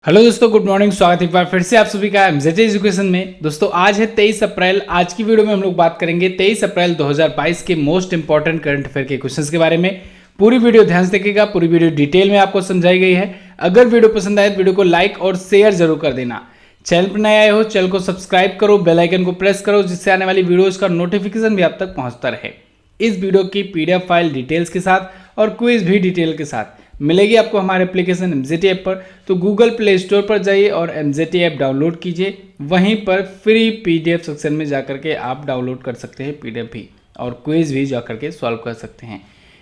Hello दोस्तों, good morning. स्वागत है एक बार फिर से आप सभी का एमजेटी एजुकेशन में। दोस्तों आज है 23 अप्रैल। आज की वीडियो में हम लोग बात करेंगे 23 अप्रैल 2022 के मोस्ट इंपॉर्टेंट करंट अफेयर के क्वेश्चंस के बारे में। पूरी वीडियो ध्यान से देखिएगा, पूरी वीडियो डिटेल में आपको समझाई गई है। अगर वीडियो पसंद आए तो वीडियो को लाइक और शेयर जरूर कर देना। चैनल पर नए आए हो चैनल को सब्सक्राइब करो, बेल आइकन को प्रेस करो, जिससे आने वाली वीडियोज का नोटिफिकेशन भी आप तक पहुंचता रहे। इस वीडियो की पीडीएफ फाइल डिटेल्स के साथ और क्विज भी डिटेल के साथ मिलेगी आपको हमारे एप्लीकेशन एमजेटी ऐप पर। तो गूगल प्ले स्टोर पर जाइए और एमजेटी ऐप डाउनलोड कीजिए। वहीं पर फ्री पीडीएफ सेक्शन में जाकर के आप डाउनलोड कर सकते हैं पीडीएफ भी, और क्विज भी जाकर के सॉल्व कर सकते हैं।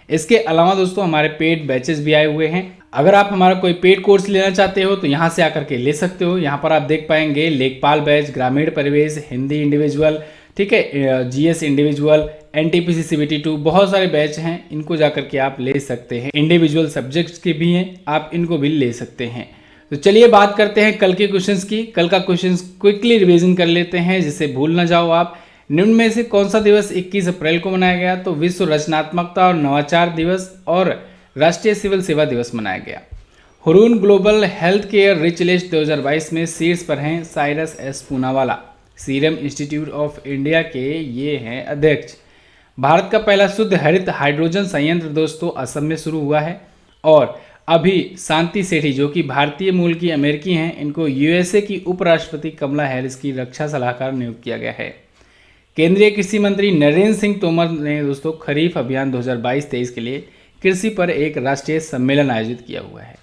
इसके अलावा दोस्तों हमारे पेड बैचेस भी आए हुए हैं। अगर आप हमारा कोई पेड कोर्स लेना चाहते हो तो यहाँ से आकर के ले सकते हो। यहाँ पर आप देख पाएंगे लेखपाल बैच, ग्रामीण परिवेश, हिंदी इंडिविजुअल, ठीक है, जीएस इंडिविजुअल, एनटीपीसी सीबीटी 2, बहुत सारे बैच हैं। इनको जाकर के आप ले सकते हैं। इंडिविजुअल सब्जेक्ट्स के भी हैं, आप इनको भी ले सकते हैं। तो चलिए बात करते हैं कल के क्वेश्चंस की। कल का क्वेश्चंस क्विकली रिवीजन कर लेते हैं जिससे भूल ना जाओ आप। निम्न में से कौन सा दिवस 21 अप्रैल को मनाया गया? तो विश्व रचनात्मकता और नवाचार दिवस और राष्ट्रीय सिविल सेवा दिवस मनाया गया। Hurun global health care rich list 2022 में शीर्ष पर हैं Cyrus S Poonawalla, serum institute of India के ये हैं अध्यक्ष। भारत का पहला शुद्ध हरित हाइड्रोजन संयंत्र दोस्तों असम में शुरू हुआ है। और अभी शांति सेठी जो कि भारतीय मूल की अमेरिकी हैं, इनको यूएसए की उपराष्ट्रपति कमला हैरिस की रक्षा सलाहकार नियुक्त किया गया है। केंद्रीय कृषि मंत्री नरेंद्र सिंह तोमर ने दोस्तों खरीफ अभियान 2022-23 के लिए कृषि पर एक राष्ट्रीय सम्मेलन आयोजित किया हुआ है।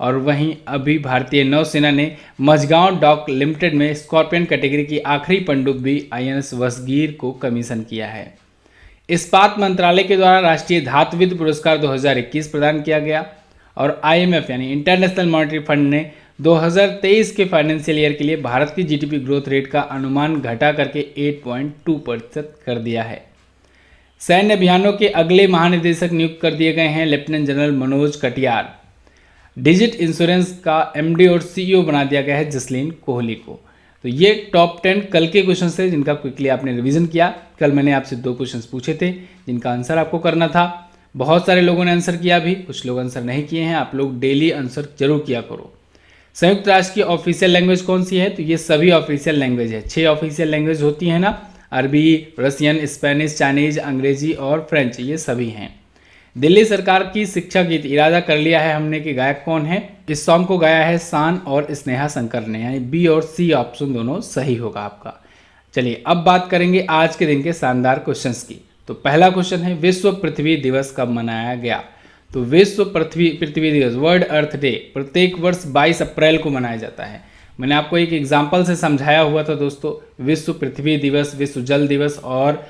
और वहीं अभी भारतीय नौसेना ने मझगांव डॉक लिमिटेड में स्कॉर्पियन कैटेगरी की आखिरी पनडुब्बी आईएनएस वसगीर को कमीशन किया है। इस्पात मंत्रालय के द्वारा राष्ट्रीय धातुविद पुरस्कार 2021 प्रदान किया गया। और आईएमएफ यानी इंटरनेशनल मॉनेटरी फंड ने 2023 के फाइनेंशियल ईयर के लिए भारत की जीडीपी ग्रोथ रेट का अनुमान घटा करके 8.2% कर दिया है। सैन्य अभियानों के अगले महानिदेशक नियुक्त कर दिए गए हैं lieutenant general Manoj Katiyar. Digit insurance का एमडी और सीईओ बना दिया गया है जसलीन कोहली को। तो ये टॉप 10 कल के क्वेश्चन थे जिनका क्विकली आपने रिवीजन किया। कल मैंने आपसे 2 क्वेश्चंस पूछे थे जिनका आंसर आपको करना था। बहुत सारे लोगों ने आंसर किया भी, कुछ लोग आंसर नहीं किए हैं। आप लोग डेली आंसर जरूर किया करो। संयुक्त राष्ट्र की ऑफिशियल लैंग्वेज कौन सी है? तो ये सभी ऑफिशियल लैंग्वेज है। 6 ऑफिशियल लैंग्वेज होती है ना, अरबी, रशियन, स्पेनिश, चाइनीज, अंग्रेजी और फ्रेंच, ये सभी हैं। दिल्ली सरकार की शिक्षा गीत इरादा कर लिया है हमने कि गायक कौन है? इस सॉन्ग को गाया है शान और स्नेहा शंकर ने, यानी बी और सी ऑप्शन दोनों सही होगा आपका। चलिए अब बात करेंगे आज के दिन के शानदार क्वेश्चंस की। तो पहला क्वेश्चन है विश्व पृथ्वी दिवस कब मनाया गया? तो विश्व पृथ्वी दिवस, वर्ल्ड अर्थ डे, प्रत्येक वर्ष 22 अप्रैल को मनाया जाता है। मैंने आपको एक एग्जाम्पल से समझाया हुआ था दोस्तों, विश्व पृथ्वी दिवस, विश्व जल दिवस और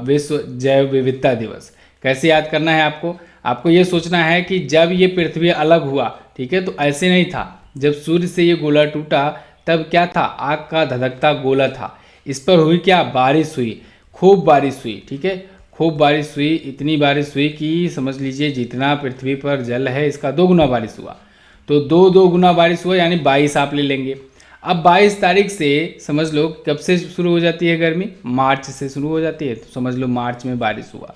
विश्व जैव विविधता दिवस। कैसे याद करना है आपको? आपको ये सोचना है कि जब ये पृथ्वी अलग हुआ, ठीक है, तो ऐसे नहीं था। जब सूर्य से ये गोला टूटा तब क्या था? आग का धधकता गोला था। इस पर हुई क्या? बारिश हुई, खूब बारिश हुई, ठीक है, खूब बारिश हुई। इतनी बारिश हुई कि समझ लीजिए जितना पृथ्वी पर जल है इसका 2 गुना बारिश हुआ। तो 2 गुना बारिश हुआ यानी 22 आप ले लेंगे। अब 22 तारीख से समझ लो कब से शुरू हो जाती है गर्मी? मार्च से शुरू हो जाती है। तो समझ लो मार्च में बारिश हुआ।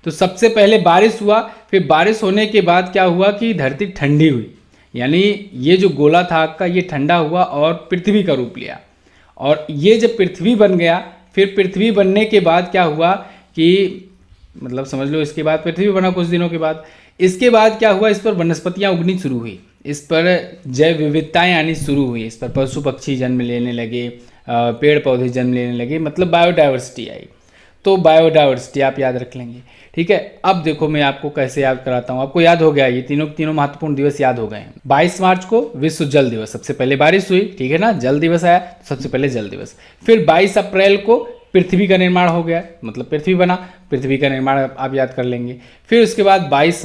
तो सबसे पहले बारिश हुआ, फिर बारिश होने के बाद क्या हुआ कि धरती ठंडी हुई, यानी ये जो गोला था आग का ये ठंडा हुआ और पृथ्वी का रूप लिया। और ये जब पृथ्वी बन गया, फिर पृथ्वी बनने के बाद क्या हुआ कि मतलब समझ लो इसके बाद पृथ्वी बना कुछ दिनों के बाद। इसके बाद क्या हुआ? इस पर वनस्पतियाँ उगनी शुरू हुई, इस पर जैव विविधताएँ आनी शुरू हुई, इस पर पशु पक्षी जन्म लेने लगे, पेड़ पौधे जन्म लेने लगे, मतलब बायोडाइवर्सिटी आई। तो बायोडाइवर्सिटी आप याद रख लेंगे, ठीक है। अब देखो मैं आपको कैसे याद कराता हूँ। आपको याद हो गया, ये तीनों महत्वपूर्ण दिवस याद हो गए हैं। 22 मार्च को विश्व जल दिवस, सबसे पहले बारिश हुई, ठीक है ना, जल दिवस आया, सबसे पहले जल दिवस। फिर 22 अप्रैल को पृथ्वी का निर्माण हो गया, मतलब पृथ्वी बना, पृथ्वी का निर्माण आप याद कर लेंगे। फिर उसके बाद 22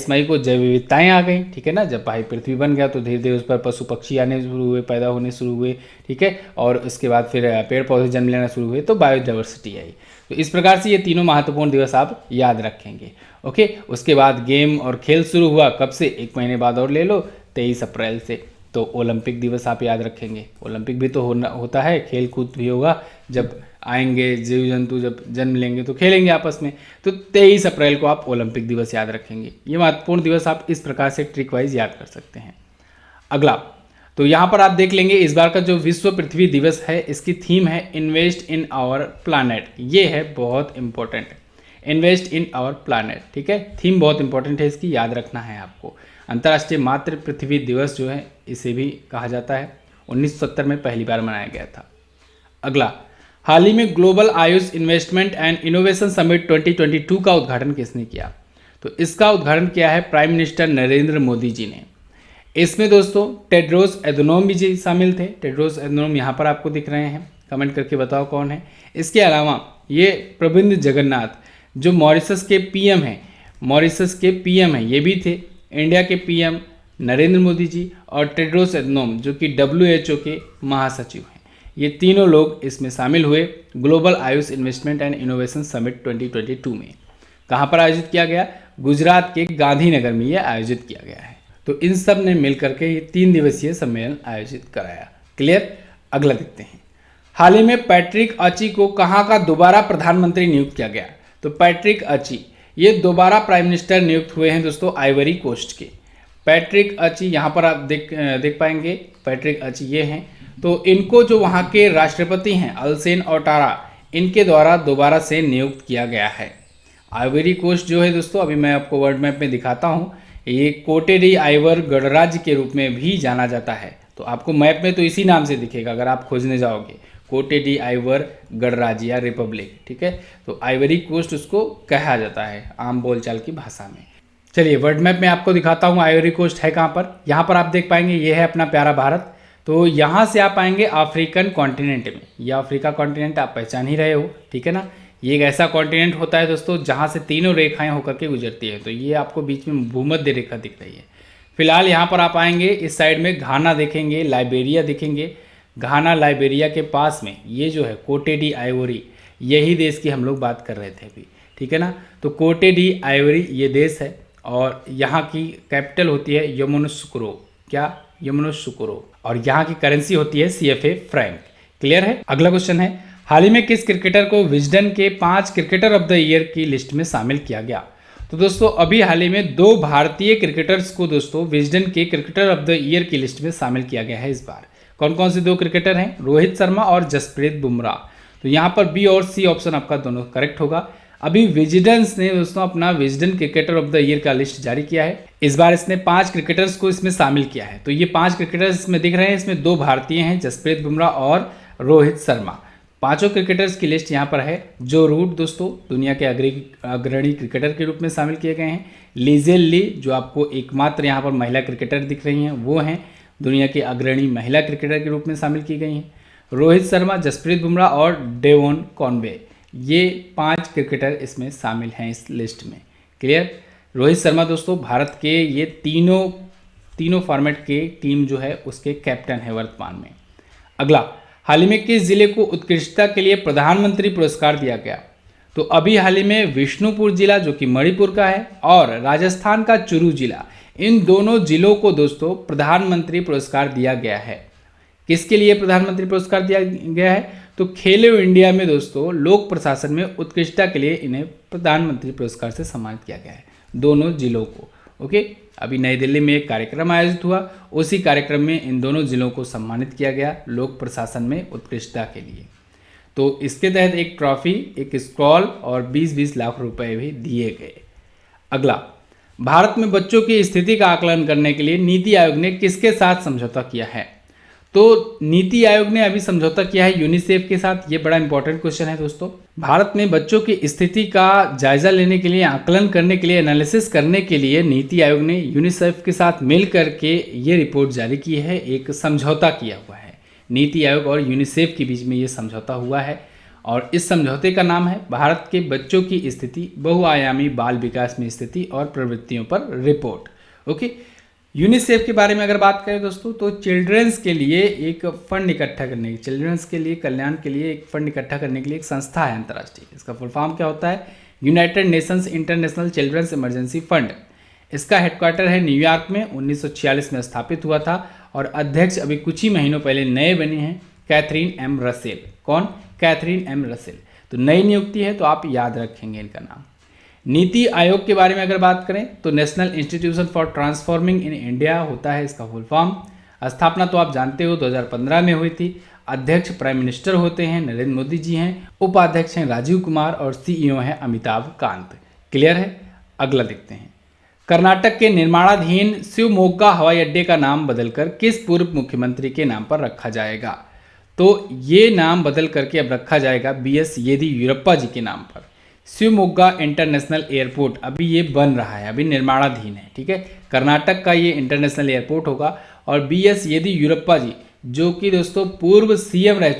मई को जैव विविधताएँ आ गई, ठीक है ना। जब भाई पृथ्वी बन गया तो धीरे धीरे उस पर पशु पक्षी आने शुरू हुए, पैदा होने शुरू हुए, ठीक है। और उसके बाद फिर पेड़ पौधे जन्म लेना शुरू हुए, तो बायोडाइवर्सिटी आई। तो इस प्रकार से ये तीनों महत्वपूर्ण दिवस आप याद रखेंगे, ओके। उसके बाद गेम और खेल शुरू हुआ, कब से? 1 महीने बाद और ले लो, 23 अप्रैल से। तो ओलंपिक दिवस आप याद रखेंगे। ओलंपिक भी तो होता है, खेल कूद भी होगा। जब आएंगे जीव जंतु, जब जन्म लेंगे तो खेलेंगे आपस में। तो 23 अप्रैल को आप ओलंपिक दिवस याद रखेंगे। ये महत्वपूर्ण दिवस आप इस प्रकार से ट्रिक वाइज याद कर सकते हैं। अगला, तो यहाँ पर आप देख लेंगे इस बार का जो विश्व पृथ्वी दिवस है इसकी थीम है इन्वेस्ट इन आवर प्लानट। ये है बहुत important, invest in our planet, ठीक है। थीम बहुत इंपॉर्टेंट है, इसकी याद रखना है आपको। अंतर्राष्ट्रीय मातृ पृथ्वी दिवस जो है इसे भी कहा जाता है, 1970 में पहली बार मनाया गया था। अगला, हाल ही में global Ayush investment and innovation summit 2022 का उद्घाटन किसने किया? तो इसका उद्घाटन किया है प्राइम मिनिस्टर नरेंद्र मोदी जी ने। इसमें दोस्तों टेड्रोस एधनोम जी शामिल थे। टेड्रोस एधनोम यहाँ पर आपको दिख रहे हैं, कमेंट करके बताओ कौन है। इसके अलावा ये प्रविंद जगन्नाथ जो मॉरिशस के पीएम हैं, ये भी थे। इंडिया के पीएम नरेंद्र मोदी जी और टेड्रोस एधनोम जो कि WHO के महासचिव हैं, ये तीनों लोग इसमें शामिल हुए global Ayush investment and innovation summit 2022 में। कहाँ पर आयोजित किया गया? गुजरात के गांधीनगर में यह आयोजित किया गया है। तो इन सब ने मिलकर के ये 3 दिवसीय सम्मेलन आयोजित कराया। क्लियर? अगला देखते हैं। हाल ही में पैट्रिक अची को कहाँ का दोबारा प्रधानमंत्री नियुक्त किया गया? तो पैट्रिक अची ये दोबारा प्राइम मिनिस्टर नियुक्त हुए हैं दोस्तों आइवरी कोस्ट के। पैट्रिक अची यहाँ पर आप देख पाएंगे, पैट्रिक अची ये हैं। तो इनको जो वहाँ के राष्ट्रपति हैं अलसेन ओटारा, इनके द्वारा दोबारा से नियुक्त किया गया है। आइवरी कोस्ट जो है दोस्तों, अभी मैं आपको वर्ल्ड मैप में दिखाता हूँ, ये कोटे डी आइवर गणराज्य के रूप में भी जाना जाता है। तो आपको मैप में तो इसी नाम से दिखेगा अगर आप खोजने जाओगे, कोटे डी आइवर गणराज्य या रिपब्लिक, ठीक है। तो आइवरी कोस्ट उसको कहा जाता है आम बोलचाल की भाषा में। चलिए वर्ल्ड मैप में आपको दिखाता हूँ आइवरी कोस्ट है कहाँ पर। यहाँ पर आप देख पाएंगे ये है अपना प्यारा भारत। तो यहाँ से आप आएंगे अफ्रीकन कॉन्टिनेंट में। यह अफ्रीका कॉन्टिनेंट आप पहचान ही रहे हो, ठीक है ना। ये एक ऐसा कॉन्टिनेंट होता है दोस्तों जहाँ से तीनों रेखाएं होकर के गुजरती है। तो ये आपको बीच में भूमध्य रेखा दिख रही है। फिलहाल यहाँ पर आप आएंगे, इस साइड में घाना देखेंगे, लाइबेरिया देखेंगे। घाना लाइबेरिया के पास में ये जो है कोटे डी आइवरी, यही देश की हम लोग बात कर रहे थे अभी, ठीक है ना। तो कोटे डी आइवरी ये देश है और यहाँ की कैपिटल होती है यमुनोत्सुक्रो। क्या? यमुनोत्सुक्रो। और यहाँ की करेंसी होती है CFA फ्रैंक। क्लियर है? अगला क्वेश्चन है, हाल ही में किस क्रिकेटर को विजडन के 5 क्रिकेटर ऑफ द ईयर की लिस्ट में शामिल किया गया? तो दोस्तों अभी हाल ही में 2 भारतीय क्रिकेटर्स को दोस्तों विजडन के क्रिकेटर ऑफ द ईयर की लिस्ट में शामिल किया गया है इस बार। कौन कौन से 2 क्रिकेटर हैं? रोहित शर्मा और जसप्रीत बुमराह। तो यहाँ पर B और C ऑप्शन आपका दोनों करेक्ट होगा। अभी विजिडेंस ने दोस्तों अपना Wisden cricketer of the year का लिस्ट जारी किया है। इस बार इसने 5 क्रिकेटर्स को इसमें शामिल किया है। तो ये 5 क्रिकेटर्स इसमें दिख रहे हैं, इसमें 2 भारतीय हैं, जसप्रीत बुमराह और रोहित शर्मा। 5 क्रिकेटर्स की लिस्ट यहाँ पर है। जो रूट दोस्तों दुनिया के अग्रणी क्रिकेटर के रूप में शामिल किए गए हैं। लिजेल ली जो आपको एकमात्र यहाँ पर महिला क्रिकेटर दिख रही हैं, वो हैं दुनिया के अग्रणी महिला क्रिकेटर के रूप में शामिल की गई हैं। रोहित शर्मा, जसप्रीत बुमराह और डेवोन कॉनवे, ये 5 क्रिकेटर इसमें शामिल हैं इस लिस्ट में। क्लियर? रोहित शर्मा दोस्तों भारत के ये तीनों फॉर्मेट के टीम जो है उसके कैप्टन है वर्तमान में। अगला, हाल ही में किस जिले को उत्कृष्टता के लिए प्रधानमंत्री पुरस्कार दिया गया? तो अभी हाल ही में विष्णुपुर जिला जो कि मणिपुर का है और राजस्थान का चुरू जिला, इन दोनों जिलों को दोस्तों प्रधानमंत्री पुरस्कार दिया गया है। किसके लिए प्रधानमंत्री पुरस्कार दिया गया है? तो खेलो इंडिया में दोस्तों लोक प्रशासन में उत्कृष्टता के लिए इन्हें प्रधानमंत्री पुरस्कार से सम्मानित किया गया है, दोनों जिलों को। ओके, अभी नई दिल्ली में एक कार्यक्रम आयोजित हुआ, उसी कार्यक्रम में इन दोनों जिलों को सम्मानित किया गया लोक प्रशासन में उत्कृष्टता के लिए। तो इसके तहत एक ट्रॉफी, एक स्क्रॉल और 20-20 लाख रुपए भी दिए गए। अगला, भारत में बच्चों की स्थिति का आकलन करने के लिए नीति आयोग ने किसके साथ समझौता किया है? तो नीति आयोग ने अभी समझौता किया है यूनिसेफ के साथ। ये बड़ा इंपॉर्टेंट क्वेश्चन है दोस्तों। भारत में बच्चों की स्थिति का जायजा लेने के लिए, आकलन करने के लिए, एनालिसिस करने के लिए नीति आयोग ने यूनिसेफ के साथ मिल करके ये रिपोर्ट जारी की है, एक समझौता किया हुआ है। नीति आयोग और यूनिसेफ के बीच में ये समझौता हुआ है और इस समझौते का नाम है भारत के बच्चों की स्थिति, बहुआयामी बाल विकास में स्थिति और प्रवृत्तियों पर रिपोर्ट। ओके, यूनिसेफ के बारे में अगर बात करें दोस्तों तो चिल्ड्रंस के लिए एक फंड इकट्ठा करने की, चिल्ड्रंस के लिए कल्याण के लिए एक फंड इकट्ठा करने के लिए एक संस्था है अंतर्राष्ट्रीय। इसका फुल फॉर्म क्या होता है? United Nations International Children's Emergency Fund. इसका हेडक्वार्टर है न्यूयॉर्क में, 1946 में स्थापित हुआ था और अध्यक्ष अभी कुछ ही महीनों पहले नए बने हैं, कैथरीन एम रसेल। कौन? Catherine M Russell. तो नई नियुक्ति है तो आप याद रखेंगे इनका नाम। नीति आयोग के बारे में अगर बात करें तो national institution for transforming in India होता है इसका फुल फॉर्म। स्थापना तो आप जानते हो 2015 में हुई थी। अध्यक्ष प्राइम मिनिस्टर होते हैं नरेंद्र मोदी जी हैं, उपाध्यक्ष हैं राजीव कुमार और सीईओ हैं अमिताभ कांत। क्लियर है। अगला देखते हैं। कर्नाटक के निर्माणाधीन शिवमोग्गा हवाई अड्डे का नाम बदलकर किस पूर्व मुख्यमंत्री के नाम पर रखा जाएगा? तो ये नाम बदल करके अब रखा जाएगा बीएस येदियुरप्पा जी के नाम पर। शिवमोग्गा इंटरनेशनल एयरपोर्ट अभी ये बन रहा है, अभी निर्माणाधीन है। ठीक है, कर्नाटक का ये इंटरनेशनल एयरपोर्ट होगा और बीएस येदियुरप्पा जी जो कि दोस्तों पूर्व सीएम रह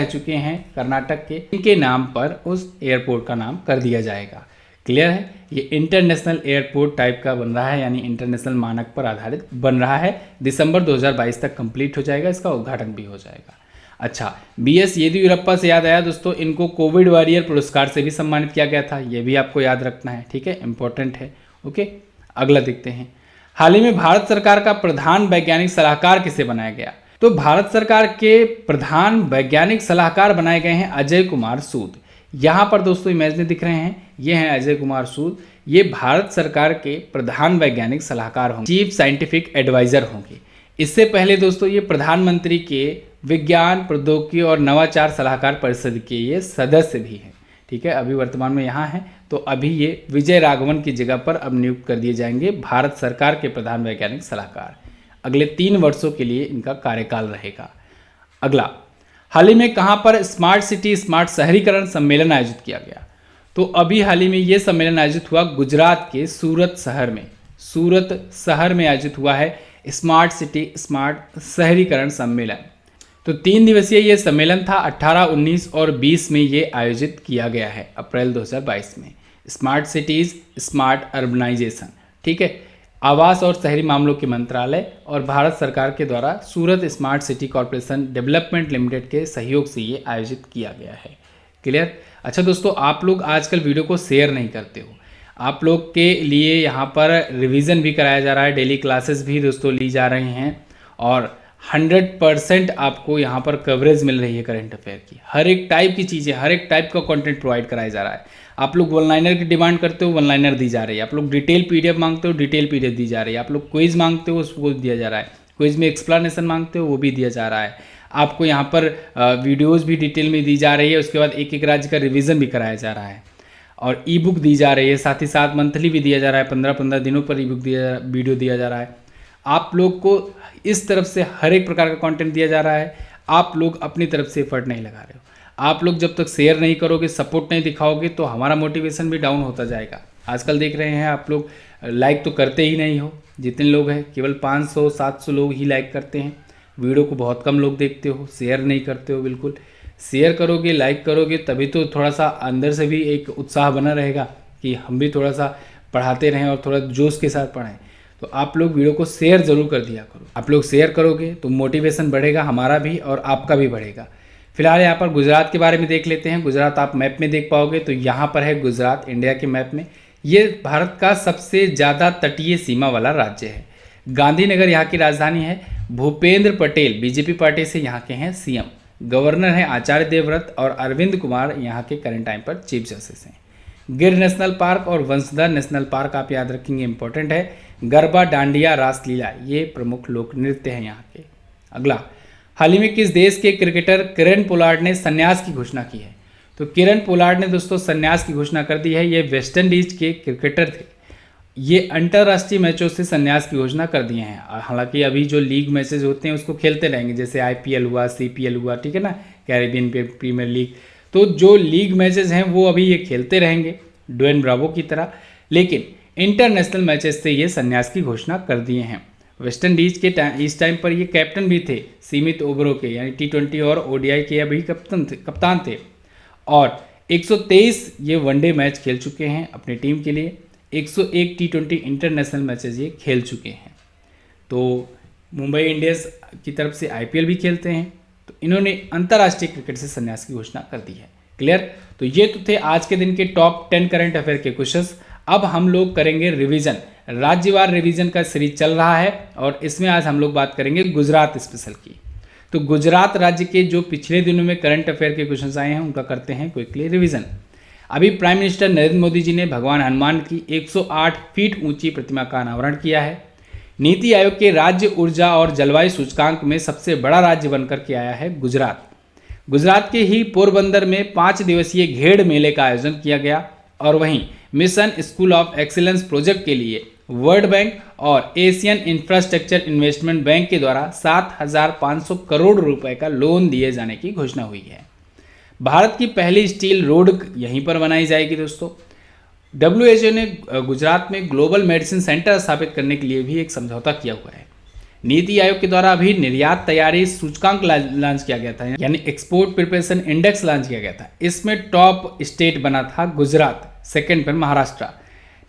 चुके हैं कर्नाटक के, इनके नाम पर उस एयरपोर्ट का नाम कर दिया जाएगा। क्लियर है। ये इंटरनेशनल एयरपोर्ट टाइप का बन रहा है, यानी इंटरनेशनल मानक पर आधारित बन रहा है। दिसंबर 2022 तक कंप्लीट हो जाएगा, इसका उद्घाटन भी हो जाएगा। अच्छा, बीएस येदियुरप्पा से याद आया दोस्तों, इनको कोविड वॉरियर पुरस्कार से भी सम्मानित किया गया था, ये भी आपको याद रखना है। ठीक है, इंपॉर्टेंट है। ओके, अगला देखते हैं। हाल ही में भारत सरकार का प्रधान वैज्ञानिक सलाहकार किसे बनाया गया? तो भारत सरकार के प्रधान वैज्ञानिक सलाहकार बनाए गए हैं अजय कुमार सूद। यहाँ पर दोस्तों इमेज में दिख रहे हैं, ये हैं अजय कुमार सूद। ये भारत सरकार के प्रधान वैज्ञानिक सलाहकार होंगे, चीफ साइंटिफिक एडवाइजर होंगे। इससे पहले दोस्तों ये प्रधानमंत्री के विज्ञान प्रौद्योगिकी और नवाचार सलाहकार परिषद के ये सदस्य भी हैं। ठीक है, अभी वर्तमान में यहाँ हैं, तो अभी ये विजय राघवन की जगह पर अब नियुक्त कर दिए जाएंगे भारत सरकार के प्रधान वैज्ञानिक सलाहकार। अगले 3 वर्षों के लिए इनका कार्यकाल रहेगा। अगला, हाल ही में कहाँ पर स्मार्ट सिटी स्मार्ट शहरीकरण सम्मेलन आयोजित किया गया? तो अभी हाल ही में ये सम्मेलन आयोजित हुआ गुजरात के सूरत शहर में आयोजित हुआ है स्मार्ट सिटी स्मार्ट शहरीकरण सम्मेलन। तो 3 दिवसीय ये सम्मेलन था, 18, 19 और 20 में ये आयोजित किया गया है अप्रैल 2022 में। स्मार्ट सिटीज़ स्मार्ट अर्बनाइजेशन, ठीक है, आवास और शहरी मामलों के मंत्रालय और भारत सरकार के द्वारा Surat smart city corporation development limited के सहयोग से ये आयोजित किया गया है। क्लियर। अच्छा दोस्तों, आप लोग आजकल वीडियो को शेयर नहीं करते हो, आप लोग के लिए यहाँ पर रिवीजन भी कराया जा रहा है, डेली क्लासेस भी दोस्तों ली जा रही हैं और 100% आपको यहाँ पर कवरेज मिल रही है करंट अफेयर की। हर एक टाइप की चीज़ें, हर एक टाइप का कंटेंट प्रोवाइड कराया जा रहा है। आप लोग वन लाइनर की डिमांड करते हो, वन लाइनर दी जा रही है। आप लोग डिटेल पीडीएफ मांगते हो, डिटेल पीडीएफ दी जा रही है। आप लोग क्विज मांगते हो, उसको दिया जा रहा है। क्विज में एक्सप्लेनेशन मांगते हो, वो भी दिया जा रहा है। आपको यहाँ पर वीडियोज़ भी डिटेल में दी जा रही है। उसके बाद एक एक राज्य का रिविज़न भी कराया जा रहा है और ई बुक दी जा रही है। साथ ही साथ मंथली भी दिया जा रहा है, 15-15 दिनों पर ई बुक वीडियो दिया जा रहा है। आप लोग को इस तरफ से हर एक प्रकार का कंटेंट दिया जा रहा है। आप लोग अपनी तरफ से एफर्ट नहीं लगा रहे हो। आप लोग जब तक शेयर नहीं करोगे, सपोर्ट नहीं दिखाओगे, तो हमारा मोटिवेशन भी डाउन होता जाएगा। आजकल देख रहे हैं आप लोग लाइक तो करते ही नहीं हो। जितने लोग हैं केवल 500-700 लोग ही लाइक करते हैं, वीडियो को बहुत कम लोग देखते हो, शेयर नहीं करते हो। बिल्कुल शेयर करोगे, लाइक करोगे, तभी तो थोड़ा सा अंदर से भी एक उत्साह बना रहेगा कि हम भी थोड़ा सा पढ़ाते रहें और थोड़ा जोश के साथ पढ़ें। तो आप लोग वीडियो को शेयर ज़रूर कर दिया करो। आप लोग शेयर करोगे तो मोटिवेशन बढ़ेगा, हमारा भी और आपका भी बढ़ेगा। फिलहाल यहाँ पर गुजरात के बारे में देख लेते हैं। गुजरात आप मैप में देख पाओगे तो यहाँ पर है गुजरात इंडिया के मैप में। ये भारत का सबसे ज़्यादा तटीय सीमा वाला राज्य है। गांधीनगर यहाँ की राजधानी है। भूपेंद्र पटेल बीजेपी पार्टी से यहाँ के हैं सीएम। गवर्नर हैं आचार्य देवव्रत और अरविंद कुमार यहाँ के करंट टाइम पर चीफ जस्टिस हैं। गिर नेशनल पार्क और वंशधर नेशनल पार्क आप याद रखेंगे, इंपॉर्टेंट है। गरबा, डांडिया, रासलीला ये प्रमुख लोक नृत्य हैं यहाँ के। अगला, हाल ही में किस देश के क्रिकेटर किरण पोलार्ड ने संन्यास की घोषणा की है? तो किरण पोलार्ड ने दोस्तों संन्यास की घोषणा कर दी है। ये वेस्ट इंडीज के क्रिकेटर थे। ये अंतर्राष्ट्रीय मैचों से संन्यास की घोषणा कर दिए हैं। हालांकि अभी जो लीग मैचेज होते हैं उसको खेलते रहेंगे, जैसे आईपीएल हुआ, सीपीएल हुआ, ठीक है ना, कैरेबियन प्रीमियर लीग। तो जो लीग मैचेज हैं वो अभी ये खेलते रहेंगे ड्वेन ब्रावो की तरह, लेकिन इंटरनेशनल मैचेस से ये संन्यास की घोषणा कर दिए हैं। वेस्ट इंडीज के इस टाइम पर ये कैप्टन भी थे सीमित ओवरों के, यानी T20 और ODI के अभी कप्तान थे और 123 ये वनडे मैच खेल चुके हैं अपनी टीम के लिए। 101 T20 इंटरनेशनल मैचेस ये खेल चुके हैं। तो मुंबई इंडियंस की तरफ से IPL भी खेलते हैं। तो इन्होंने अंतर्राष्ट्रीय क्रिकेट से संन्यास की घोषणा कर दी है। क्लियर। तो ये तो थे आज के दिन के टॉप 10 करंट अफेयर के क्वेश्चंस। अब हम लोग करेंगे रिवीजन। राज्यवार रिवीजन का सीरीज चल रहा है और इसमें आज हम लोग बात करेंगे गुजरात स्पेशल की। तो गुजरात राज्य के जो पिछले दिनों में करंट अफेयर के क्वेश्चंस आए हैं उनका करते हैं क्विकली रिवीजन। अभी प्राइम मिनिस्टर नरेंद्र मोदी जी ने भगवान हनुमान की 108 फीट ऊंची प्रतिमा का अनावरण किया है। नीति आयोग के राज्य ऊर्जा और जलवायु सूचकांक में सबसे बड़ा राज्य बनकर के आया है गुजरात। गुजरात के ही पोरबंदर में 5 दिवसीय घेड़ मेले का आयोजन किया गया और वहीं mission school of excellence project के लिए वर्ल्ड बैंक और एशियन इंफ्रास्ट्रक्चर इन्वेस्टमेंट बैंक के द्वारा 7,500 करोड़ रुपए का लोन दिए जाने की घोषणा हुई है। भारत की पहली स्टील रोड यहीं पर बनाई जाएगी दोस्तों। WHO ने गुजरात में ग्लोबल मेडिसिन सेंटर स्थापित करने के लिए भी एक समझौता किया हुआ है। नीति आयोग के द्वारा अभी निर्यात तैयारी सूचकांक लॉन्च किया गया था, यानी एक्सपोर्ट प्रिपरेशन इंडेक्स लॉन्च किया गया था। इसमें टॉप स्टेट बना था गुजरात, सेकंड पर महाराष्ट्र।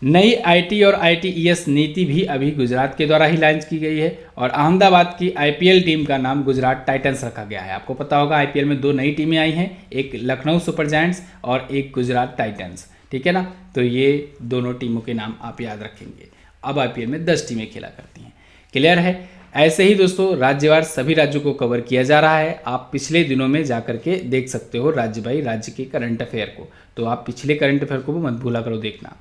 नई IT और ITES नीति भी अभी गुजरात के द्वारा ही लॉन्च की गई है और अहमदाबाद की IPL टीम का नाम गुजरात टाइटंस रखा गया है। आपको पता होगा IPL में 2 नई टीमें आई हैं, एक लखनऊ सुपर जायंट्स और एक गुजरात टाइटंस, ठीक है ना। तो ये दोनों टीमों के नाम आप याद रखेंगे। अब IPL में 10 टीमें खेला करती हैं। क्लियर है। ऐसे ही दोस्तों राज्यवार सभी राज्यों को कवर किया जा रहा है। आप पिछले दिनों में जाकर के देख सकते हो राज्य बाई राज्य के करंट अफेयर को, तो आप पिछले करंट अफेयर को भी मत भूला करो देखना।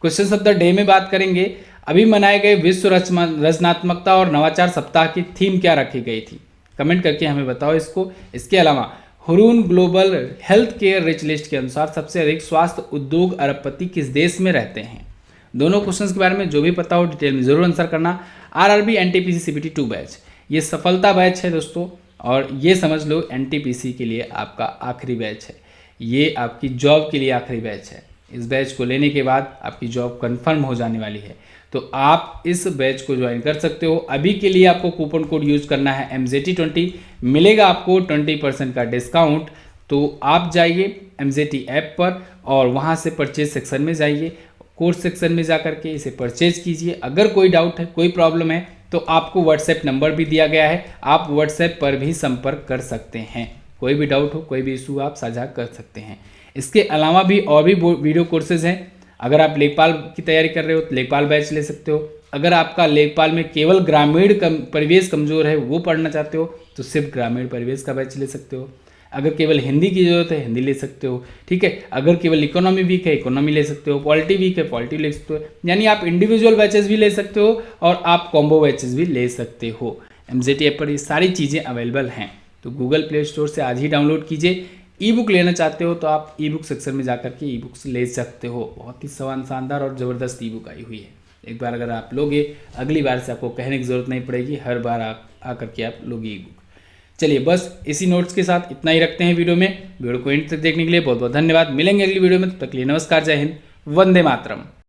क्वेश्चन ऑफ द डे में बात करेंगे। अभी मनाए गए विश्व रचनात्मकता और नवाचार सप्ताह की थीम क्या रखी गई थी? कमेंट करके हमें बताओ इसको। इसके अलावा Hurun global health care rich list के अनुसार सबसे अधिक स्वास्थ्य उद्योग अरबपति किस देश में रहते हैं? दोनों क्वेश्चंस के बारे में जो भी पता हो डिटेल में जरूर आंसर करना। RRB NTPC CPT 2 बैच ये सफलता बैच है दोस्तों, और ये समझ लो NTPC के लिए आपका आखिरी बैच है। ये आपकी जॉब के लिए आखिरी बैच है। इस बैच को लेने के बाद आपकी जॉब कंफर्म हो जाने वाली है, तो आप इस बैच को ज्वाइन कर सकते हो। अभी के लिए आपको कूपन कोड यूज करना है MZT20, मिलेगा आपको 20% का डिस्काउंट। तो आप जाइए MZT ऐप पर और वहाँ से परचेज सेक्शन में जाइए, कोर्स सेक्शन में जा करके इसे परचेज कीजिए। अगर कोई डाउट है, कोई प्रॉब्लम है, तो आपको व्हाट्सएप नंबर भी दिया गया है, आप व्हाट्सएप पर भी संपर्क कर सकते हैं। कोई भी डाउट हो, कोई भी इशू आप साझा कर सकते हैं। इसके अलावा भी और भी वीडियो कोर्सेज हैं। अगर आप लेखपाल की तैयारी कर रहे हो तो लेखपाल बैच ले सकते हो। अगर आपका लेखपाल में केवल ग्रामीण परिवेश कमज़ोर है, वो पढ़ना चाहते हो, तो सिर्फ ग्रामीण परिवेश का बैच ले सकते हो। अगर केवल हिंदी की जरूरत है, हिंदी ले सकते हो, ठीक है। अगर केवल इकोनॉमी वीक है, इकोनॉमी ले सकते हो। पॉलिटी वीक है, पॉलिटी ले सकते हो। यानी आप इंडिविजुअल बैचेस भी ले सकते हो और आप कॉम्बो बैचेस भी ले सकते हो। MZT ऐप पर ये सारी चीज़ें अवेलेबल हैं, तो गूगल प्ले स्टोर से आज ही डाउनलोड कीजिए। ई बुक लेना चाहते हो तो आप ई बुक सेक्शन में जाकर के ई बुक्स ले सकते हो। बहुत ही शानदार और ज़बरदस्त ई बुक आई हुई है। एक बार अगर आप लोगे, अगली बार से आपको कहने की ज़रूरत नहीं पड़ेगी, हर बार आकर के आप लोगे ई बुक। चलिए बस इसी नोट्स के साथ इतना ही रखते हैं वीडियो में। वीडियो को एंड तक देखने के लिए बहुत बहुत धन्यवाद। मिलेंगे अगली वीडियो में, तब तक के लिए नमस्कार, जय हिंद, वंदे मातरम।